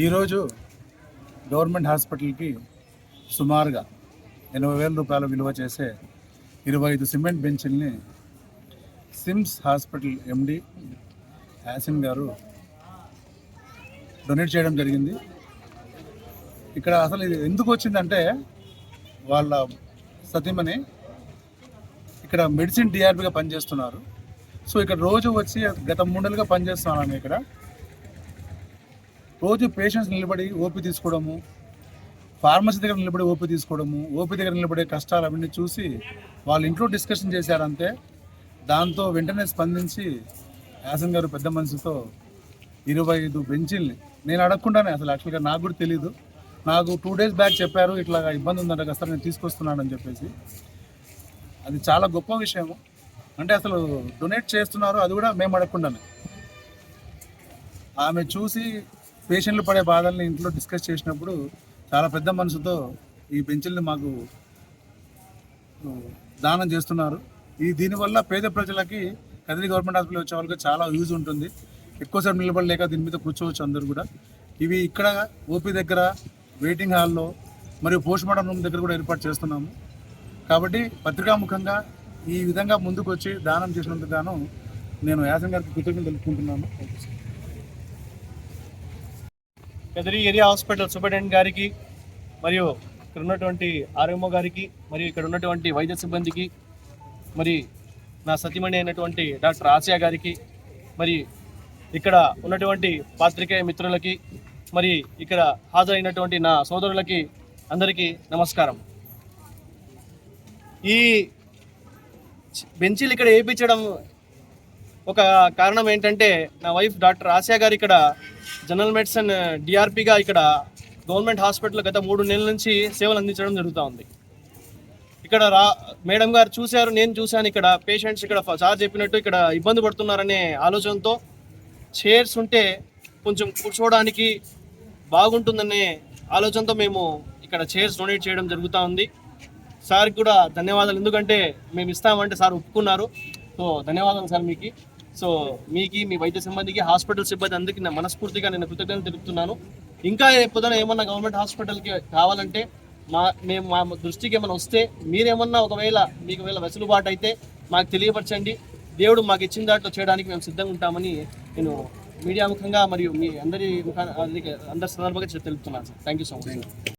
ఈరోజు గవర్నమెంట్ హాస్పిటల్కి సుమారుగా 80,000 రూపాయల విలువ చేసే 25 సిమెంట్ బెంచ్ల్ని సిమ్స్ హాస్పిటల్ ఎండి యాసిన్ గారు డొనేట్ చేయడం జరిగింది. ఇక్కడ అసలు ఇది ఎందుకు వచ్చిందంటే వాళ్ళ సతీమణి ఇక్కడ మెడిసిన్ డిఆర్బిగా పనిచేస్తున్నారు. సో ఇక్కడ రోజు వచ్చి గత 3 నెలలుగా పనిచేస్తున్నాను. ఇక్కడ రోజు పేషెంట్స్ నిలబడి ఓపీ తీసుకోవడము, ఫార్మసీ దగ్గర నిలబడి ఓపీ తీసుకోవడము, ఓపీ దగ్గర నిలబడే కష్టాలు అవన్నీ చూసి వాళ్ళ ఇంట్లో డిస్కషన్ చేశారంతే. దాంతో వెంటనే స్పందించి యాసన్ గారు పెద్ద మనసుతో 25 బెంచీల్ని నేను అడగకుండానే, అసలు యాక్చువల్గా నాకు కూడా తెలీదు, నాకు 2 డేస్ బ్యాక్ చెప్పారు ఇట్లా ఇబ్బంది ఉందంట కదా సార్ నేను తీసుకొస్తున్నానని చెప్పేసి. అది చాలా గొప్ప విషయము. అంటే అసలు డొనేట్ చేస్తున్నారు, అది కూడా మేము అడగకుండానే. ఆమె చూసి పేషెంట్లు పడే బాధల్ని ఇంట్లో డిస్కస్ చేసినప్పుడు చాలా పెద్ద మనసుతో ఈ బెంచ్ల్ని మాకు దానం చేస్తున్నారు. దీనివల్ల పేద ప్రజలకి కదిరి గవర్నమెంట్ హాస్పిటల్ వచ్చే వాళ్ళకి చాలా యూజ్ ఉంటుంది. ఎక్కువసేపు నిలబడలేక దీని మీద కూర్చోవచ్చు అందరూ కూడా. ఇవి ఇక్కడ ఓపీ దగ్గర, వెయిటింగ్ హాల్లో మరియు పోస్ట్ మార్టం రూమ్ దగ్గర కూడా ఏర్పాటు చేస్తున్నాము. కాబట్టి పత్రికాముఖంగా ఈ విధంగా ముందుకు వచ్చి దానం చేసినందుకు గాను నేను యాసన్ గారికి కృతజ్ఞతలు తెలుపుకుంటున్నాను. కదిరి ఏరియా హాస్పిటల్ సూపరింటెండెంట్ గారికి, మరియు ఇక్కడ ఉన్నటువంటి ఆర్ఎంఓ గారికి, మరియు ఇక్కడ ఉన్నటువంటి వైద్య సిబ్బందికి, మరి నా సతీమణి అయినటువంటి డాక్టర్ ఆసియా గారికి, మరి ఇక్కడ ఉన్నటువంటి పాత్రికేయ మిత్రులకి, మరి ఇక్కడ హాజరైనటువంటి నా సోదరులకి అందరికీ నమస్కారం. ఈ బెంచీలు ఇక్కడ వేయించడం ఒక కారణం ఏంటంటే, నా వైఫ్ డాక్టర్ ఆసియా గారు ఇక్కడ జనరల్ మెడిసిన్ డిఆర్పిగా ఇక్కడ గవర్నమెంట్ హాస్పిటల్ గత 3 నెలల నుంచి సేవలు అందించడం జరుగుతూ ఉంది. ఇక్కడ మేడం గారు చూశారు, నేను చూశాను. ఇక్కడ పేషెంట్స్ ఇక్కడ సార్ చెప్పినట్టు ఇక్కడ ఇబ్బంది పడుతున్నారనే ఆలోచనతో చైర్స్ ఉంటే కొంచెం కూర్చోవడానికి బాగుంటుందనే ఆలోచనతో మేము ఇక్కడ చైర్స్ డొనేట్ చేయడం జరుగుతూ ఉంది. సార్కి కూడా ధన్యవాదాలు, ఎందుకంటే మేము ఇస్తామంటే సార్ ఒప్పుకున్నారు. సో ధన్యవాదాలు సార్ మీకు. సో మీకు, మీ వైద్య సిబ్బందికి, హాస్పిటల్ సిబ్బంది అందరికీ మనస్ఫూర్తిగా నేను కృతజ్ఞతలు తెలుపుతున్నాను. ఇంకా ఎప్పుడైనా ఏమన్నా గవర్నమెంట్ హాస్పిటల్కి కావాలంటే మా దృష్టికి ఏమైనా వస్తే, మీరేమన్నా మీకు వెసులుబాటు అయితే మాకు తెలియపరచండి. దేవుడు మాకు ఇచ్చిన దాంట్లో చేయడానికి మేము సిద్ధంగా ఉంటామని నేను మీడియా ముఖంగా మరియు మీ అందరి సందర్భంగా తెలుపుతున్నాను sir. Thank you so much.